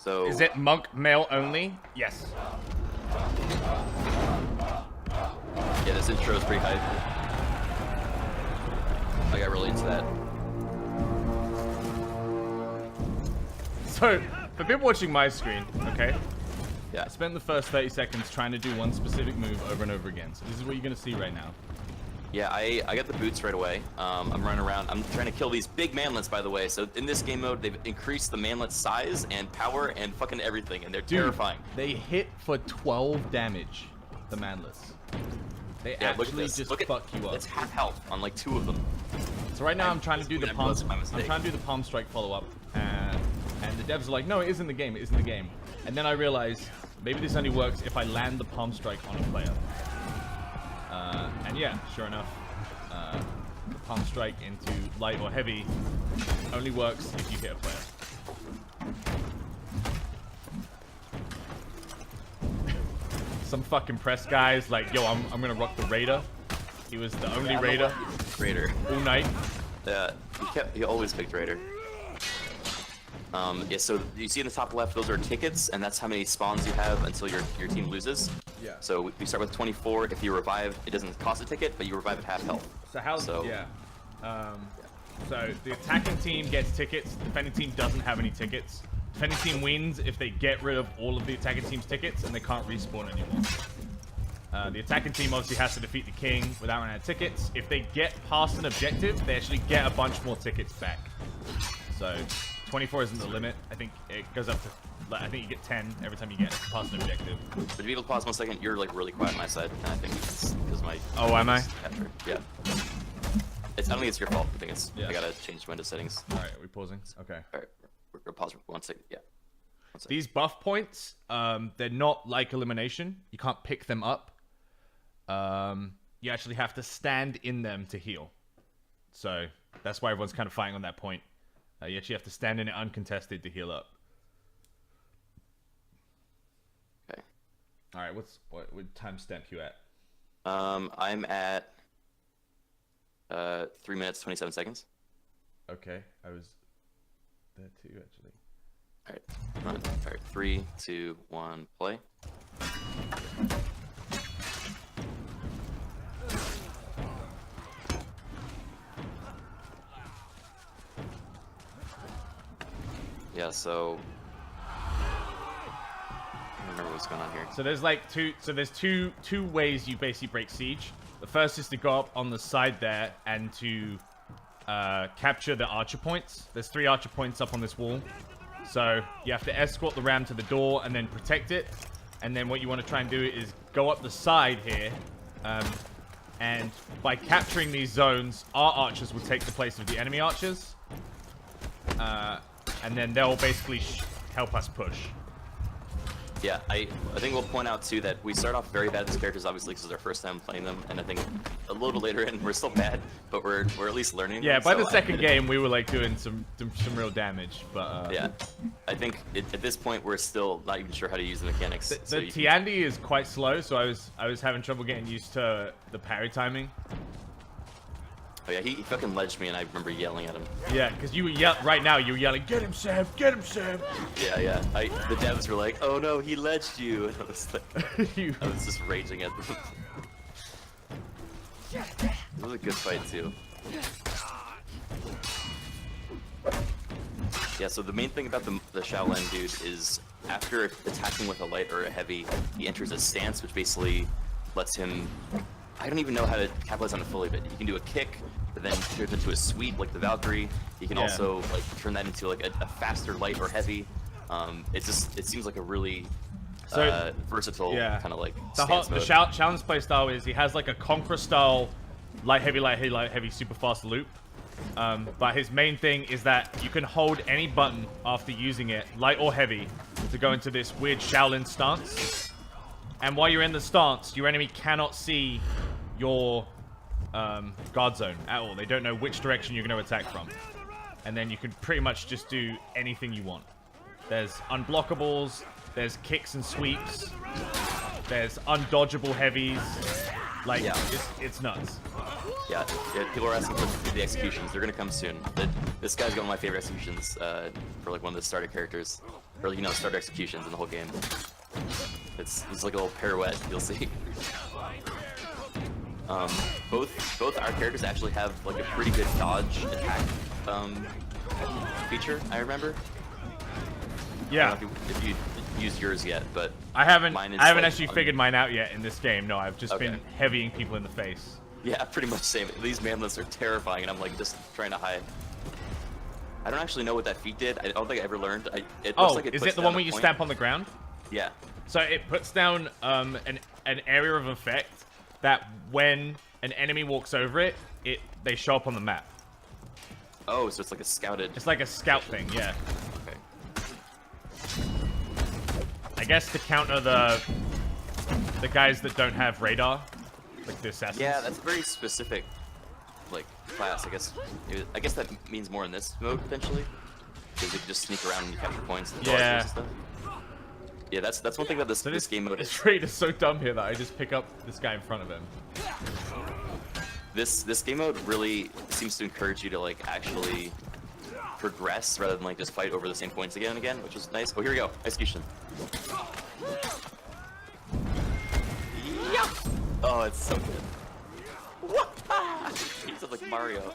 So is it monk male only? Yes. Yeah, this intro is pretty hype. I got really into that. So, for people watching my screen, okay? Yeah. I spent the first 30 seconds trying to do one specific move over and over again. So this is what you're going to see right now. Yeah, I got the boots right away. I'm running around. I'm trying to kill these big manlets, by the way. So in this game mode, they've increased the manlet size and power and fucking everything, and they're terrifying. They hit for 12 damage, the manlets. They actually just fuck you up. It's half health on like 2 of them. So right now I'm trying to do the palm. I'm trying to do the palm strike follow up, and the devs are like, no, it isn't the game. It isn't the game. And then I realized maybe this only works if I land the palm strike on a player. And yeah, sure enough, the palm strike into light or heavy only works if you hit a player. Some fucking press guys like, yo, I'm gonna rock the Raider. He was the only Raider all night. Yeah, he always picked Raider. Yeah, so you see in the top left, those are tickets, and that's how many spawns you have until your team loses. Yeah. So we start with 24. If you revive, it doesn't cost a ticket, but you revive at half health. So how? So the attacking team gets tickets. Defending team doesn't have any tickets. Defending team wins if they get rid of all of the attacking team's tickets and they can't respawn anymore. The attacking team obviously has to defeat the king without running out of tickets. If they get past an objective, they actually get a bunch more tickets back. So 24 isn't the limit. I think it goes up to, I think you get 10 every time you get past an objective. But if you pause 1 second, you're like really quiet on my side, and I think it's because my... Oh, am I? Yeah. I don't think it's your fault. I think it's... Yeah. I gotta change Windows settings. Alright, are we pausing? Okay. Alright, we're gonna pause for 1 second. Yeah. 1 second. These buff points, they're not like elimination. You can't pick them up. You actually have to stand in them to heal. So that's why everyone's kind of fighting on that point. You actually have to stand in it uncontested to heal up. Okay. All right. What timestamp you at? I'm at 3 minutes 27 seconds. Okay, I was there too actually. All right. Run. All right. 3, 2, 1, play. Yeah, so I don't remember what's going on here. So there's like two ways you basically break siege. The first is to go up on the side there and to capture the archer points. There's 3 archer points up on this wall. So you have to escort the ram to the door and then protect it. And then what you want to try and do is go up the side here. And by capturing these zones, our archers will take the place of the enemy archers. And then they'll basically help us push. Yeah, I think we'll point out too that we start off very bad as characters, obviously, because it's our first time playing them, and I think a little later in we're still bad, but we're at least learning. Yeah, by the second game we were like doing some real damage, but yeah, I think at this point we're still not even sure how to use the mechanics. The Tiandi is quite slow, so I was having trouble getting used to the parry timing. Oh yeah, he fucking ledged me, and I remember yelling at him. Yeah, because you were right now you're yelling, "Get him, Sam! Get him, Sam!" Yeah. The devs were like, "Oh no, he ledged you!" And I was like, I was just raging at them. It was a good fight too. Yeah, so the main thing about the Shaolin dude is after attacking with a light or a heavy, he enters a stance, which basically lets him. I don't even know how to capitalize on it fully, but you can do a kick, but then turn it into a sweep like the Valkyrie. You can also like turn that into like a faster light or heavy. It seems like a really versatile kind of like stance mode. The Shaolin's play style is he has like a Conqueror style light heavy super fast loop. But his main thing is that you can hold any button after using it, light or heavy, to go into this weird Shaolin stance. And while you're in the stance, your enemy cannot see your guard zone at all. They don't know which direction you're going to attack from. And then you can pretty much just do anything you want. There's unblockables, there's kicks and sweeps, there's undodgeable heavies. Like, it's nuts. Yeah, people are asking for the executions. They're going to come soon. This guy's got one of my favorite executions for like one of the starter characters. or you know, start executions in the whole game. It's like a little pirouette. You'll see. Both our characters actually have like a pretty good dodge attack feature. I remember. Yeah. I don't know if you used yours yet, but I haven't mine is like, actually figured mine out yet in this game. No, I've just been heavying people in the face. Yeah, pretty much same. These manlets are terrifying, and I'm like just trying to hide. I don't actually know what that feat did. I don't think I ever learned. It looks like it is puts it the down one where a you point. stamp on the ground? Yeah. So it puts down an area of effect that when an enemy walks over it, they show up on the map. Oh, so it's like a scouted. It's like a scout thing, yeah. Okay. I guess to counter the guys that don't have radar, like the assassins. Yeah, that's a very specific, like, class. I guess that means more in this mode potentially, because you can just sneak around and you capture points and dodges and stuff. Yeah, that's one thing about this game mode. This trade is so dumb here that I just pick up this guy in front of him. This game mode really seems to encourage you to like actually progress rather than like just fight over the same points again and again, which is nice. Oh, here we go, execution. Yeah. Oh, it's so good. He sounds like Mario.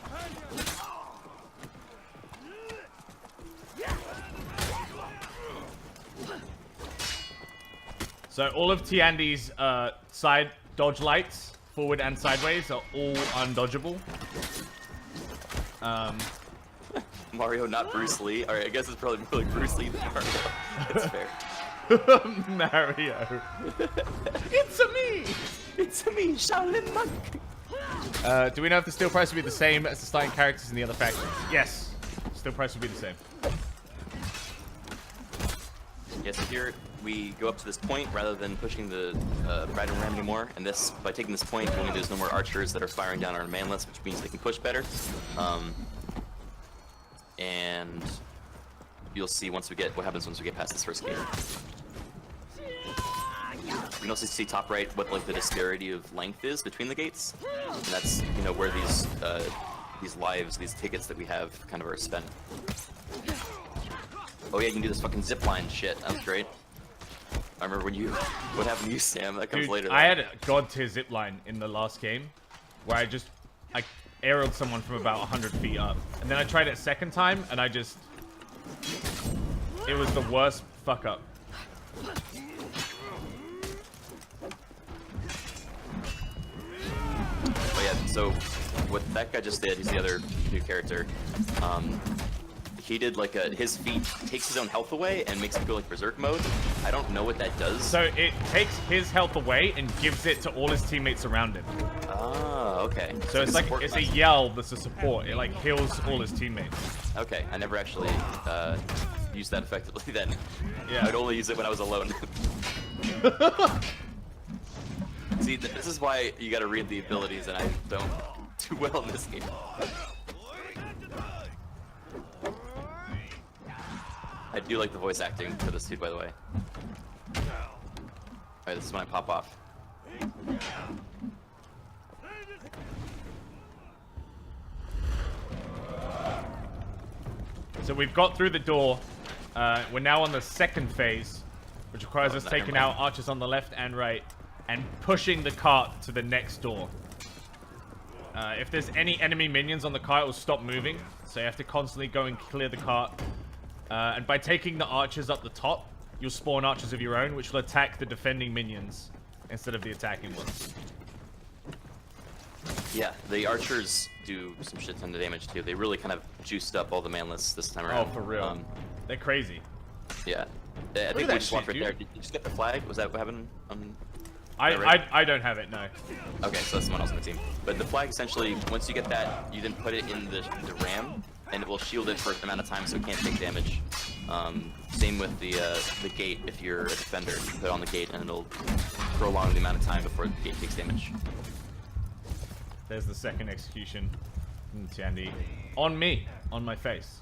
So all of Tiandi's side dodge lights, forward and sideways, are all undodgeable. Mario, not Bruce Lee. Alright, I guess it's probably more like Bruce Lee than Mario. That's fair. Mario. It's a me! It's a me, Shaolin Monk! Do we know if the steel price will be the same as the starting characters in the other factions? Yes. Steel price will be the same. Yeah, so here we go up to this point rather than pushing the battering ram anymore. And this, by taking this point, only there's no more archers that are firing down our manlets, which means they can push better. And you'll see what happens once we get past this first gate. You can also see top right what like the disparity of length is between the gates, and that's where these lives, these tickets that we have, kind of are spent. Oh yeah, you can do this fucking zipline shit. That was great. I remember what happened to you, Sam? That comes later. I had a god tier zipline in the last game, where I aerialed someone from about 100 feet up, and then I tried it a second time, and it was the worst fuck up. Oh yeah, so what that guy just did, he's the other new character. He did like his feat takes his own health away and makes him go like berserk mode. I don't know what that does. So it takes his health away and gives it to all his teammates around him. Ah, okay. So it's like a yell that's a support. It like heals all his teammates. Okay, I never actually used that effectively then. Yeah. I'd only use it when I was alone. See, this is why you gotta read the abilities, and I don't do well in this game. I do like the voice acting for this dude, by the way. Alright, this is when I pop off. So we've got through the door. We're now on the second phase, which requires us taking out archers on the left and right and pushing the cart to the next door. If there's any enemy minions on the cart, it will stop moving. So you have to constantly go and clear the cart. And by taking the archers up the top, you'll spawn archers of your own, which will attack the defending minions instead of the attacking ones. Yeah, the archers do some shit ton of damage too. They really kind of juiced up all the manlets this time around. Oh, for real. They're crazy. Yeah. I think we just walked right there. Did you just get the flag? Was that what happened? I don't have it, no. Okay, so that's someone else on the team. But the flag, essentially, once you get that, you then put it in the ram, and it will shield it for an amount of time so it can't take damage. Same with the gate. If you're a defender, you put it on the gate, and it'll prolong the amount of time before the gate takes damage. There's the second execution. Tiandi. On me. On my face.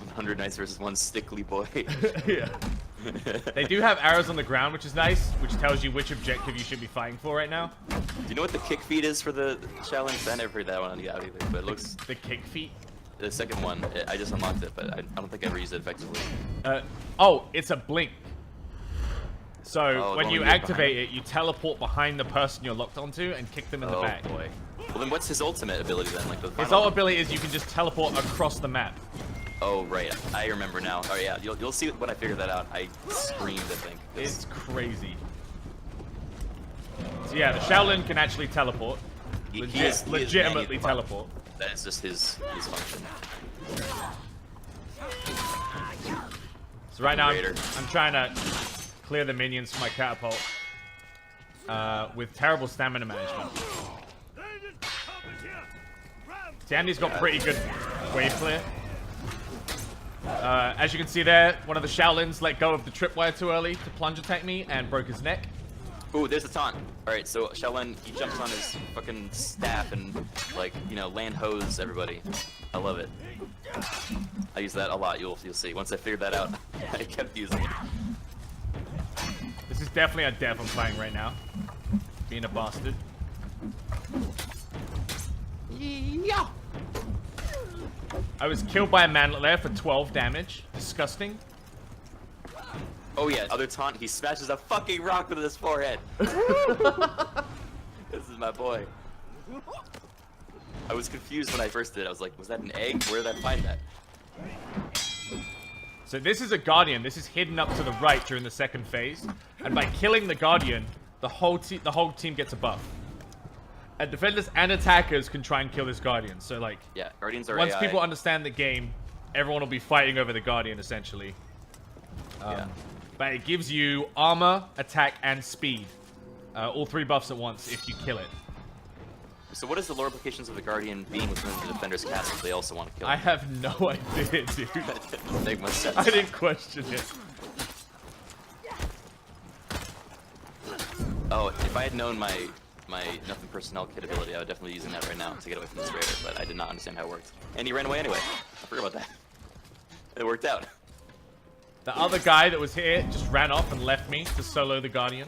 100 knights versus one stickly boy. Yeah. They do have arrows on the ground, which is nice, which tells you which objective you should be fighting for right now. you know what the kick feed is for the Shaolin? I never heard that one on the out either, but it looks... The kick feet? The second one, I just unlocked it, but I don't think I ever used it effectively. Oh, it's a blink. So Oh, when the you one you get activate behind. it, you teleport behind the person you're locked onto and kick them in the Oh back. boy. Well then what's his ultimate ability then? Like the His final ult one? ability is you can just teleport across the map. Oh right, I remember now. Oh yeah, you'll see when I figure that out. I screamed, I think. 'cause- It's crazy. So yeah, the Shaolin can actually teleport. he Legitimately manually- teleport. That is just his function. So right now Raider. I'm trying to clear the minions from my catapult with terrible stamina management. Tiandi's got pretty good wave clear. As you can see there, one of the Shaolins let go of the tripwire too early to plunge attack me and broke his neck. Ooh, there's the taunt. Alright, so Shaolin, he jumps on his fucking staff and, like, you know, land hose everybody. I love it. I use that a lot, you'll see. Once I figured that out, I kept using it. This is definitely a dev I'm playing right now. Being a bastard. Yeah. I was killed by a manlet there for 12 damage. Disgusting. Oh yeah, other taunt, he smashes a fucking rock with his forehead. This is my boy. I was confused when I first did it. I was like, was that an egg? Where did I find that? So this is a Guardian. This is hidden up to the right during the second phase. And by killing the Guardian, the whole team gets a buff. And defenders and attackers can try and kill this Guardian. So like, Yeah, Guardians are once AI. people understand the game, everyone will be fighting over the Guardian essentially. Yeah. But it gives you armor, attack, and speed. All three buffs at once if you kill it. So what is the lore implications of the Guardian being within the Defender's castle if they also want to kill I him? have no idea, dude. That doesn't make much sense. I didn't question it. Oh, if I had known my nothing personnel kit ability, I would definitely be using that right now to get away from this raider, but I did not understand how it worked. And he ran away anyway. I forgot about that. It worked out. The other guy that was here just ran off and left me to solo the Guardian.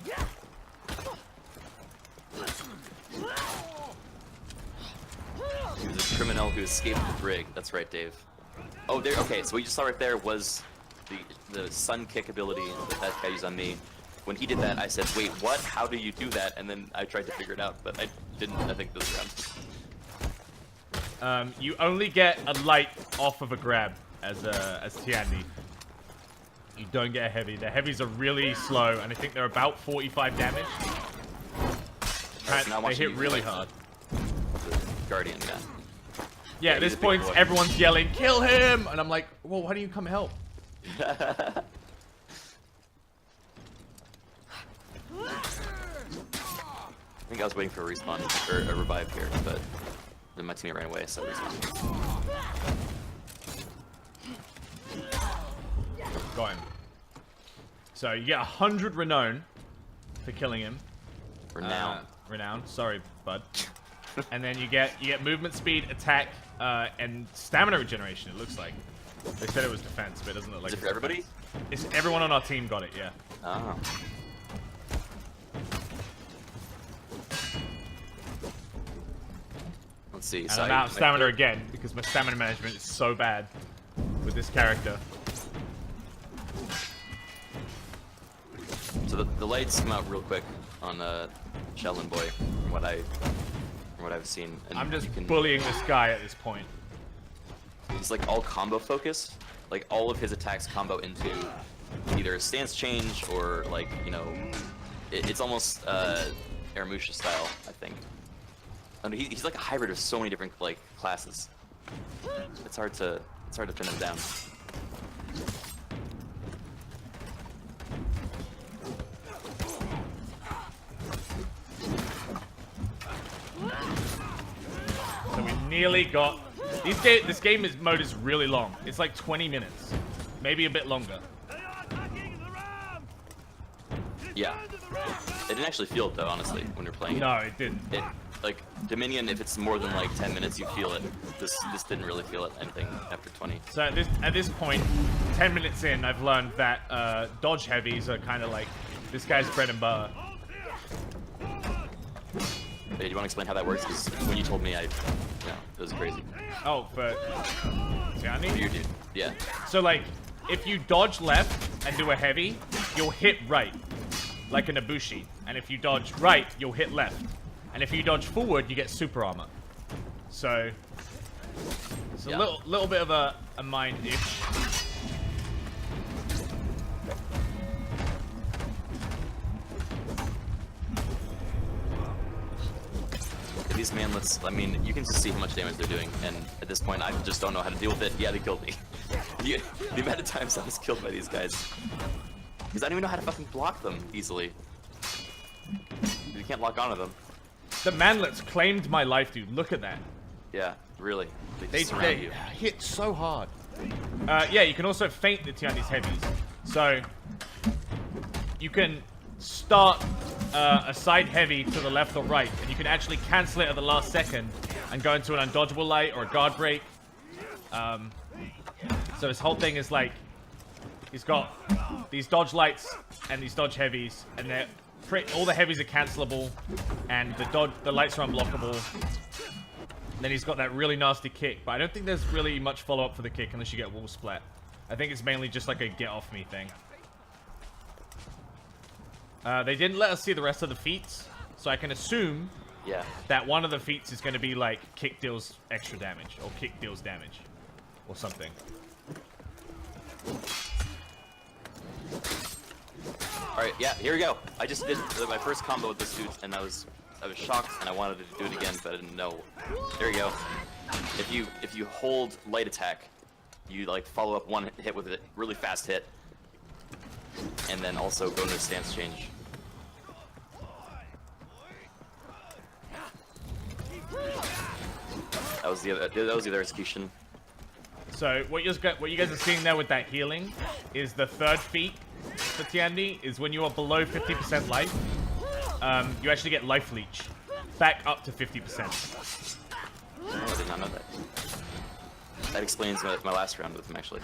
He was a criminal who escaped the brig. That's right, Dave. Oh, there. Okay, so what you just saw right there was the sun kick ability that guy used on me. When he did that, I said, "Wait, what? How do you do that?" And then I tried to figure it out, but I didn't. I think this round. You only get a light off of a grab as Tiandi. You don't get a heavy. The heavies are really slow, and I think they're about 45 damage. Alright, so now They watching hit you really fight hard. The Guardian guy. Yeah, at he's this a big point, boy. everyone's yelling, "Kill him!" And I'm like, "Well, why don't you come help?" I think I was waiting for a respawn or a revive here, but then my teammate ran away, so respawn. Got him. So you get 100 renown for killing him. Renown. Renown. Sorry, bud. And then you get movement speed, attack, and stamina regeneration. It looks like they said it was defense, but it doesn't look like Is it it's for everybody? defense. It's everyone on our team got it. Yeah. Oh. Let's see. And So I'm out of stamina again because my stamina management is so bad with this character. So the lights come out real quick on Shaolin Boy, from what I've seen. And I'm just you can, bullying this guy at this point. He's like all combo focused. Like all of his attacks combo into either a stance change or like, you know, it's almost Aramusha style, I think. And he's like a hybrid of so many different like classes. It's hard to pin him down. So we nearly got. This mode is really long. It's like 20 minutes, maybe a bit longer. Yeah. It didn't actually feel it though, honestly, when you're playing it. No, it didn't. It, like Dominion, if it's more than like 10 minutes, you feel it. This didn't really feel it anything after 20. So at this point, 10 minutes in, I've learned that dodge heavies are kind of like this guy's bread and butter. Hey, do you want to explain how that works? Because when you told me, it was crazy. Oh, for Tiandi? You dude. Yeah. So like, if you dodge left and do a heavy, you'll hit right, like an Ibushi. And if you dodge right, you'll hit left. And if you dodge forward, you get super armor. So it's a little bit of a mind-ish. These manlets, I mean, you can just see how much damage they're doing, and at this point, I just don't know how to deal with it. Yeah, they killed me. the amount of times I was killed by these guys. Because I don't even know how to fucking block them easily. You can't lock onto them. The manlets claimed my life, dude. Look at that. Yeah, really. They surround you. Hit so hard. Yeah, you can also feint the Tiandi's heavies. So, you can start a side heavy to the left or right, and you can actually cancel it at the last second and go into an undodgeable light or a guard break. So his whole thing is like, he's got these dodge lights and these dodge heavies, and they're all the heavies are cancelable, and the lights are unblockable. And then he's got that really nasty kick, but I don't think there's really much follow-up for the kick unless you get wall splat. I think it's mainly just like a get off me thing. They didn't let us see the rest of the feats, so I can assume that one of the feats is going to be like kick deals extra damage, or kick deals damage, or something. Alright, yeah, here we go. I just did my first combo with this dude, and I was shocked, and I wanted to do it again, but I didn't know. There you go. If you hold light attack, you like follow up one hit with a really fast hit, and then also go into a stance change. That was the other execution. So what you guys are seeing there with that healing is the third feat for Tiandi is when you are below 50% life, you actually get life leech back up to 50%. I did not know that. That explains my last round with him, actually.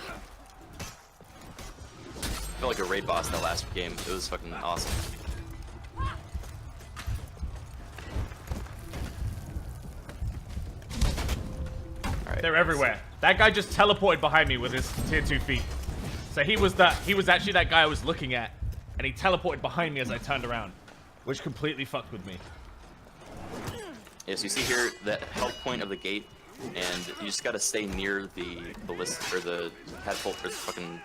I felt like a raid boss that last game. It was fucking awesome. Alright. They're everywhere. That guy just teleported behind me with his tier 2 feet. So he was actually that guy I was looking at, and he teleported behind me as I turned around, which completely fucked with me. Yeah, so you see here the health point of the gate, and you just gotta stay near the ballista or the catapult or the fucking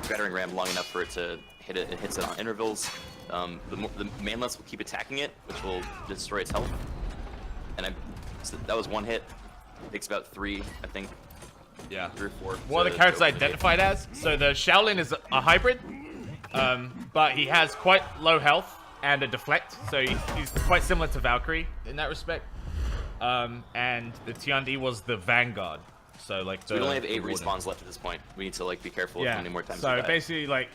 battering ram long enough for it to hit it. It hits it on intervals. The manlets will keep attacking it, which will destroy its health. And so that was one hit. It takes about 3, I think. Yeah. 3 or 4. What are the characters identified as? So the Shaolin is a hybrid, but he has quite low health and a deflect, so he's quite similar to Valkyrie in that respect. And the Tiandi was the Vanguard. So like we only have 8 respawns left at this point. We need to like be careful of how many more times. So basically, like,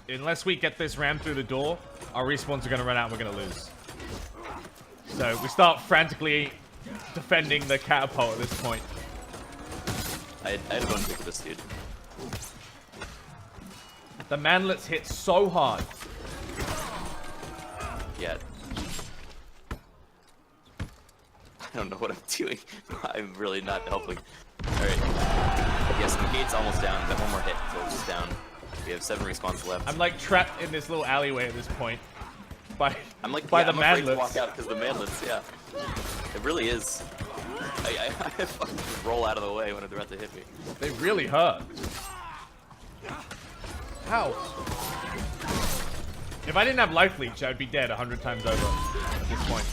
unless we get this ram through the door, our respawns are gonna run out and we're gonna lose. So we start frantically defending the catapult at this point. I had a bone pick with this dude. The manlets hit so hard. Yeah. I don't know what I'm doing. I'm really not helping. Alright. Yes, the gate's almost down. Got one more hit until it's down. We have 7 respawns left. I'm like trapped in this little alleyway at this point. By the I'm manlets. afraid to walk out because the manlets, yeah. It really is. I fucking just roll out of the way when they're about to hit me. They really hurt. How? If I didn't have life leech, I would be dead 100 times over at this point.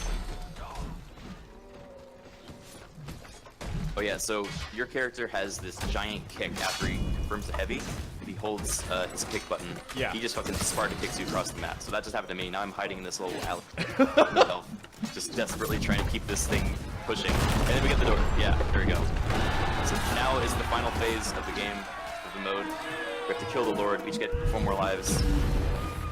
Oh yeah, so your character has this giant kick after he confirms a heavy. If he holds his kick button, he just fucking Sparta kicks you across the map. So that just happened to me. Now I'm hiding in this little alley. Just desperately trying to keep this thing pushing. And then we get the door. Yeah, there we go. So now is the final phase of the game, of the mode. We have to kill the Lord. We each get 4 more lives.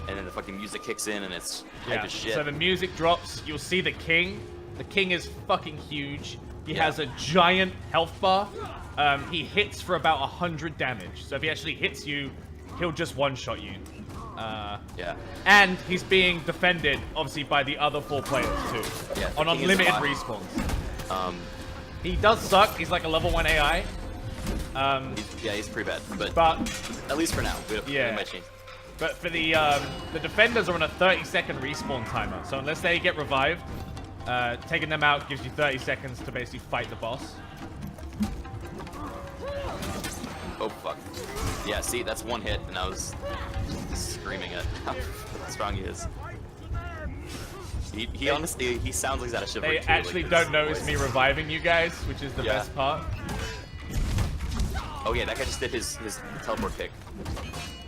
And then the fucking music kicks in and it's hype as shit. So the music drops. You'll see the king. The king is fucking huge. He has a giant health bar. He hits for about 100 damage. So if he actually hits you, he'll just one-shot you. Yeah. And he's being defended, obviously, by the other 4 players, too. Yeah, On the king is unlimited hot. respawns. He does suck. He's like a level 1 AI. He's pretty bad. But at least for now. We might change. But for the defenders are on a 30-second respawn timer. So unless they get revived, taking them out gives you 30 seconds to basically fight the boss. Oh, fuck. Yeah, see, that's 1 hit, and I was screaming at how strong he is. He honestly, he sounds like he's out of chivalry. They actually don't notice me reviving you guys, which is the best part. Oh yeah, that guy just did his teleport kick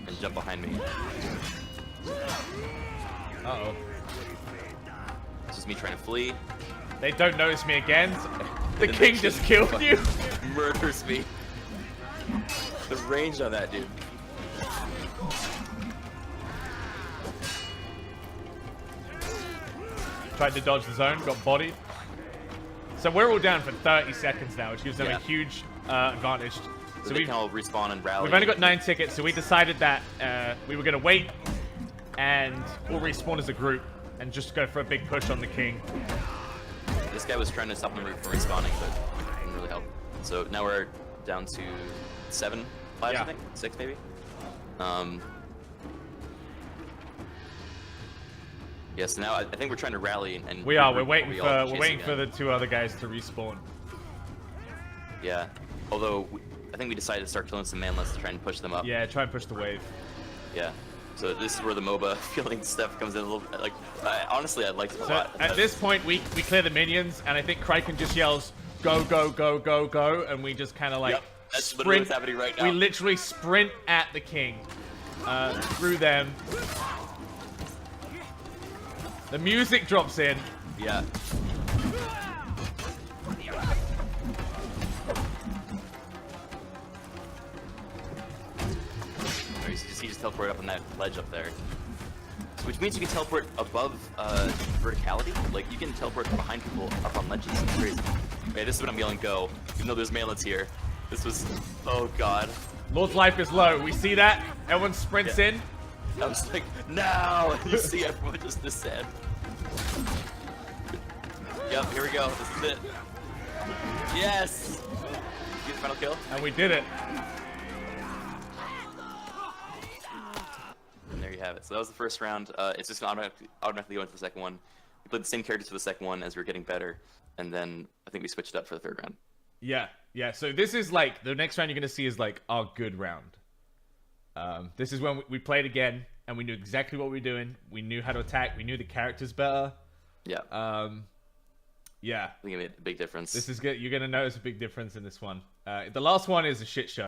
and jumped behind me. Uh-oh. This is me trying to flee. They don't notice me again. The king just killed you. Murders me. The range on that dude. Tried to dodge the zone, got bodied. So we're all down for 30 seconds now, which gives them a huge advantage. So we can all respawn and rally. We've only got 9 tickets, so we decided that we were going to wait and we'll respawn as a group and just go for a big push on the king. This guy was trying to stop him from respawning, but it didn't really help. So now we're down to 7 lives, I think? 6 maybe? Yes, now I think we're trying to rally and we are. We're waiting for the 2 other guys to respawn. Yeah. Although I think we decided to start killing some manless to try and push them up. Yeah, try and push the wave. Yeah. So this is where the MOBA feeling stuff comes in a little. Like, honestly, I liked it a lot. At this point, we clear the minions, and I think Kraken just yells, "Go, go, go, go, go," and we just kind of like that's literally what's happening right now. We literally sprint at the king, through them. The music drops in. Yeah. He just teleported up on that ledge up there. Which means you can teleport above verticality. Like, you can teleport behind people up on ledges. It's crazy. Okay, this is when I'm yelling go. Even though there's manlets here. This was... Oh, God. Lord's life is low. We see that. Everyone sprints in. I was like, no! You see everyone just descend. Yep, here we go. This is it. Yes! Get the final kill. And we did it. And there you have it. So that was the first round. It's just gonna automatically go into the second one. We played the same characters for the second one as we were getting better. And then I think we switched up for the third round. Yeah, yeah. So this is like, the next round you're going to see is like our good round. This is when we played again, and we knew exactly what we were doing. We knew how to attack. We knew the characters better. Yeah. Yeah. I think it made a big difference. This is good. You're going to notice a big difference in this one. The last one is a shit show.